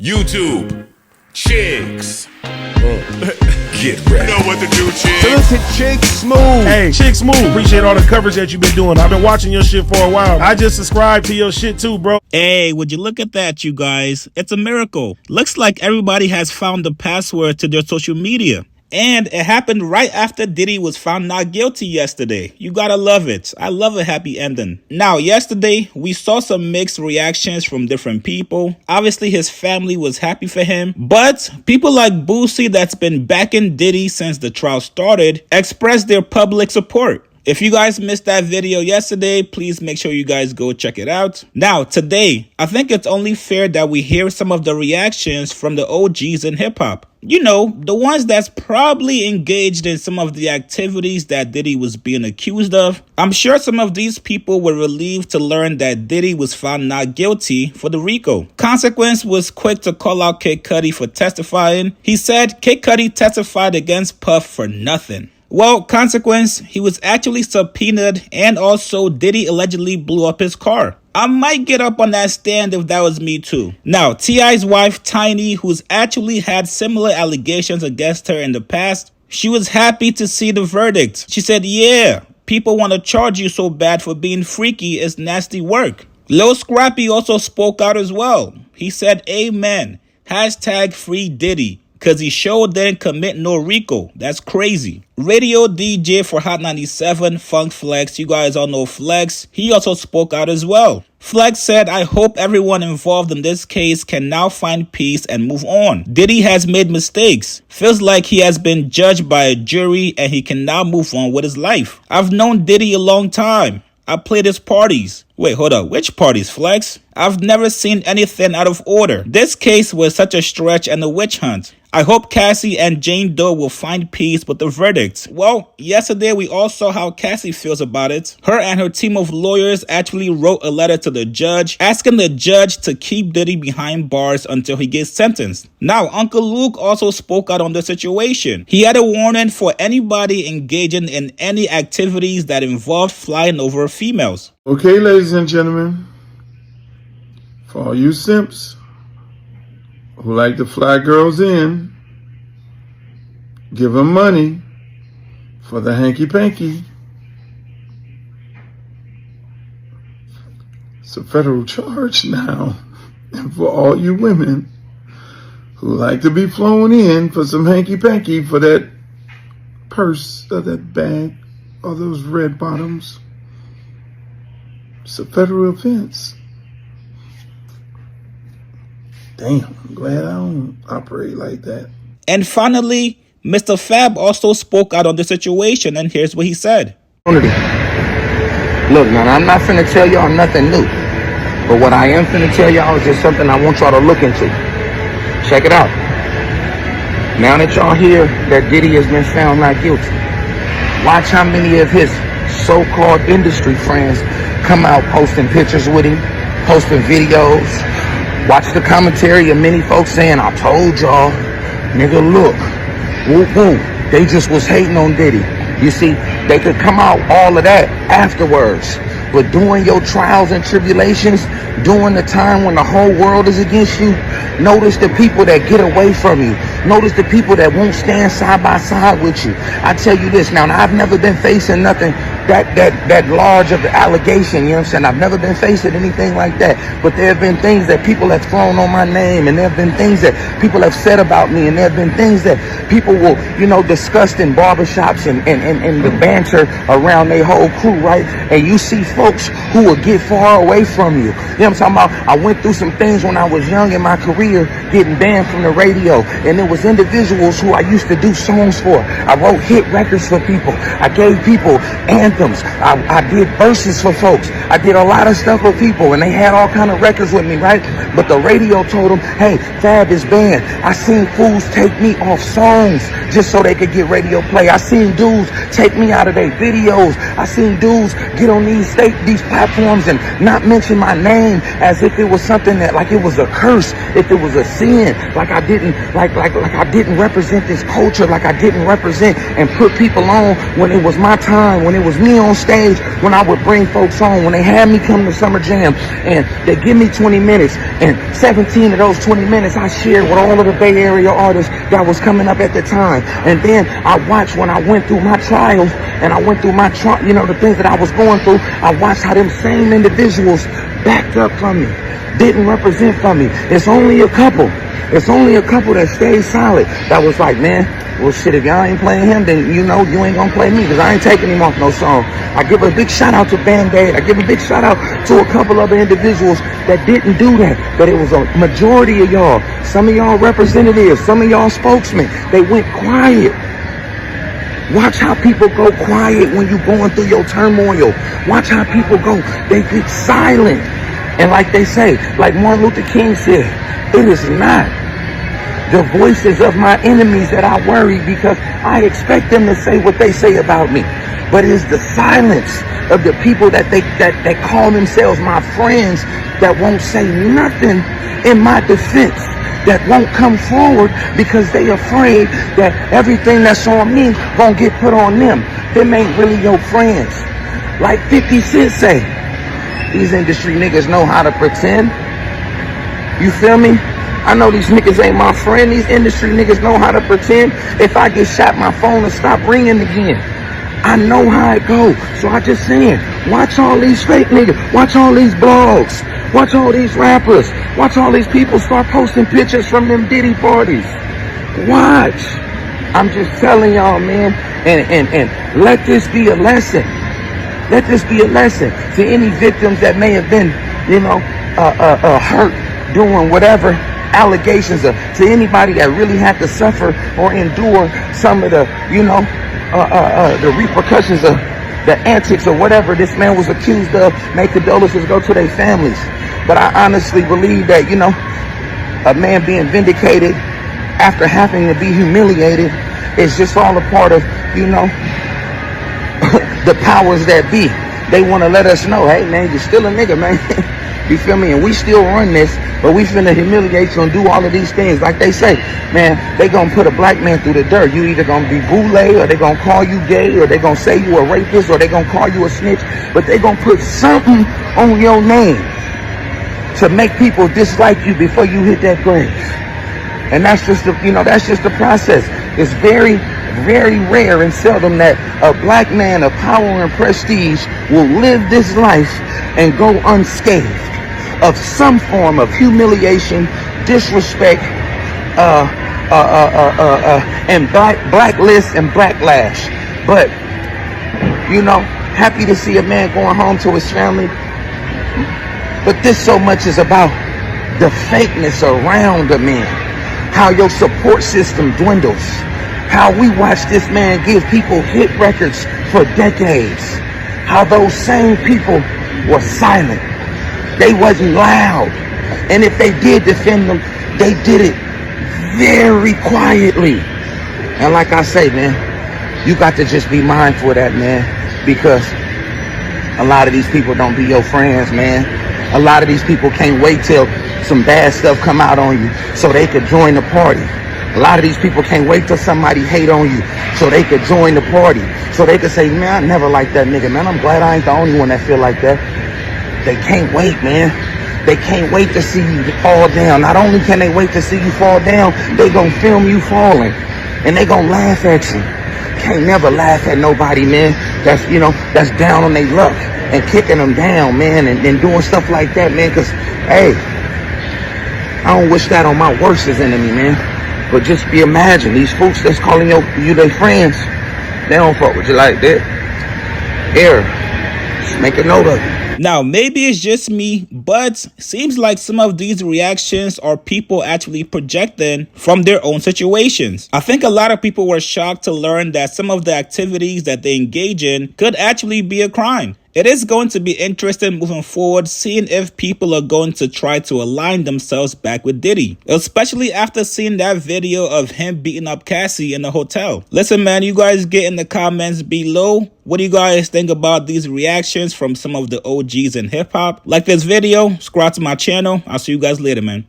YouTube, chicks. Get ready. You know what to do, chicks. Listen, Chick Smooth. Hey, Chick Smooth. Appreciate all the coverage that you've been doing. I've been watching your shit for a while. I just subscribed to your shit too, bro. Hey, would you look at that, you guys? It's a miracle. Looks like everybody has found the password to their social media. And it happened right after Diddy was found not guilty yesterday. You gotta love it. I love a happy ending. Now, yesterday, we saw some mixed reactions from different people. Obviously, his family was happy for him. But people like Boosie, that's been backing Diddy since the trial started, expressed their public support. If you guys missed that video yesterday, please make sure you guys go check it out. Now, today, I think it's only fair that we hear some of the reactions from the OGs in hip-hop. You know, the ones that's probably engaged in some of the activities that Diddy was being accused of. I'm sure some of these people were relieved to learn that Diddy was found not guilty for the RICO. Consequence was quick to call out Kid Cudi for testifying. He said Kid Cudi testified against Puff for nothing. Well, Consequence, he was actually subpoenaed, and also Diddy allegedly blew up his car. I might get up on that stand if that was me too. Now, T.I.'s wife, Tiny, who's actually had similar allegations against her in the past, she was happy to see the verdict. She said, yeah, people want to charge you so bad for being freaky, it's nasty work. Lil Scrappy also spoke out as well. He said, amen, hashtag free Diddy. Cause he sure didn't commit no RICO. That's crazy. Radio DJ for Hot 97, Funk Flex. You guys all know Flex. He also spoke out as well. Flex said, I hope everyone involved in this case can now find peace and move on. Diddy has made mistakes. Feels like he has been judged by a jury and he can now move on with his life. I've known Diddy a long time. I played his parties. Wait, hold up. Which parties, Flex? I've never seen anything out of order. This case was such a stretch and a witch hunt. I hope Cassie and Jane Doe will find peace with the verdict. Well, yesterday we all saw how Cassie feels about it. Her and her team of lawyers actually wrote a letter to the judge, asking the judge to keep Diddy behind bars until he gets sentenced. Now, Uncle Luke also spoke out on the situation. He had a warning for anybody engaging in any activities that involved flying over females. Okay, ladies and gentlemen, for all you simps who like to fly girls in, give them money for the hanky-panky. It's a federal charge now. And for all you women who like to be flown in for some hanky-panky for that purse or that bag or those red bottoms, it's a federal offense. Damn, I'm glad I don't operate like that. And finally, Mr. Fab also spoke out on the situation, and here's what he said. Look, man, I'm not finna tell y'all nothing new. But what I am finna tell y'all is just something I want y'all to look into. Check it out. Now that y'all hear that Diddy has been found not guilty, watch how many of his so-called industry friends come out posting pictures with him, posting videos. Watch the commentary of many folks saying, I told y'all, nigga, look, whoop, whoop. They just was hating on Diddy. You see, they could come out all of that afterwards. But during your trials and tribulations, during the time when the whole world is against you, notice the people that get away from you. Notice the people that won't stand side by side with you. I tell you this, now I've never been facing nothing that large of the allegation, you know what I'm saying? I've never been facing anything like that. But there have been things that people have thrown on my name, and there have been things that people have said about me, and there have been things that people will, you know, discuss in barbershops and the banter around their whole crew, right? And you see folks who will get far away from you. You know what I'm talking about? I went through some things when I was young in my career, getting banned from the radio, and it was individuals who I used to do songs for. I wrote hit records for people. I gave people anthems. I did verses for folks. I did a lot of stuff for people, and they had all kind of records with me, right? But the radio told them, hey, Fab is banned. I seen fools take me off songs just so they could get radio play. I seen dudes take me out of their videos. I seen dudes get on these platforms and not mention my name as if it was something that, like it was a curse, if it was a sin, like I didn't, like like I didn't represent this culture, like I didn't represent and put people on when it was my time, when it was me on stage, when I would bring folks on, when they had me come to Summer Jam and they give me 20 minutes and 17 of those 20 minutes I shared with all of the Bay Area artists that was coming up at the time. And then I watched when I went through my trials and I went through my the things that I was going through, I watched how them same individuals backed up from me, didn't represent for me. It's only a couple that stayed solid, that was like, man, well shit, if y'all ain't playing him, then you ain't gonna play me, because I ain't taking him off no song. I give a big shout out to Band-Aid. I give a big shout out to a couple other individuals that didn't do that, but it was a majority of y'all, some of y'all representatives, some of y'all spokesmen, they went quiet. Watch how people go quiet when you're going through your turmoil. Watch how people go, they get silent. And like they say, like Martin Luther King said, it is not the voices of my enemies that I worry, because I expect them to say what they say about me. But it is the silence of the people that call themselves my friends that won't say nothing in my defense, that won't come forward because they afraid that everything that's on me gonna get put on them. Them ain't really your friends. Like 50 Cent say, these industry niggas know how to pretend. You feel me? I know these niggas ain't my friend. These industry niggas know how to pretend. If I get shot, my phone will stop ringing again. I know how it goes. So I just saying, watch all these fake niggas. Watch all these blogs. Watch all these rappers. Watch all these people start posting pictures from them Diddy parties. Watch. I'm just telling y'all, man. And let this be a lesson. Let this be a lesson to any victims that may have been, hurt doing whatever allegations of, to anybody that really had to suffer or endure some of the, the repercussions of the antics or whatever this man was accused of. May condolences go to their families. But I honestly believe that, a man being vindicated after having to be humiliated is just all a part of, the powers that be. They want to let us know, hey man, you're still a nigga, man. You feel me? And we still run this, but we finna humiliate you and do all of these things. Like they say, man, they gonna put a black man through the dirt. You either gonna be boule, or they gonna call you gay, or they gonna say you a rapist, or they gonna call you a snitch, but they gonna put something on your name to make people dislike you before you hit that grave. And that's just the process. It's very, very rare and seldom that a black man of power and prestige will live this life and go unscathed of some form of humiliation, disrespect, and blacklist and backlash. But, happy to see a man going home to his family. But this so much is about the fakeness around a man. How your support system dwindles. How we watch this man give people hit records for decades. How those same people were silent. They wasn't loud. And if they did defend them, they did it very quietly. And like I say, man, you got to just be mindful of that, man. Because a lot of these people don't be your friends, man. A lot of these people can't wait till some bad stuff come out on you so they could join the party. A lot of these people can't wait till somebody hate on you so they could join the party. So they could say, man, I never liked that nigga, man. I'm glad I ain't the only one that feel like that. They can't wait, man. They can't wait to see you fall down. Not only can they wait to see you fall down, they gonna film you falling. And they gonna laugh at you. Can't never laugh at nobody, man. That's down on their luck and kicking them down, man, and doing stuff like that, man. Cause, hey, I don't wish that on my worst enemy, man. But just imagine these folks that's calling you their friends, they don't fuck with you like that. Here, just make a note of it. Now, maybe it's just me, but seems like some of these reactions are people actually projecting from their own situations. I think a lot of people were shocked to learn that some of the activities that they engage in could actually be a crime. It is going to be interesting moving forward, seeing if people are going to try to align themselves back with Diddy, especially after seeing that video of him beating up Cassie in the hotel. Listen, man, you guys get in the comments below. What do you guys think about these reactions from some of the OGs in hip hop? Like this video, subscribe to my channel. I'll see you guys later, man.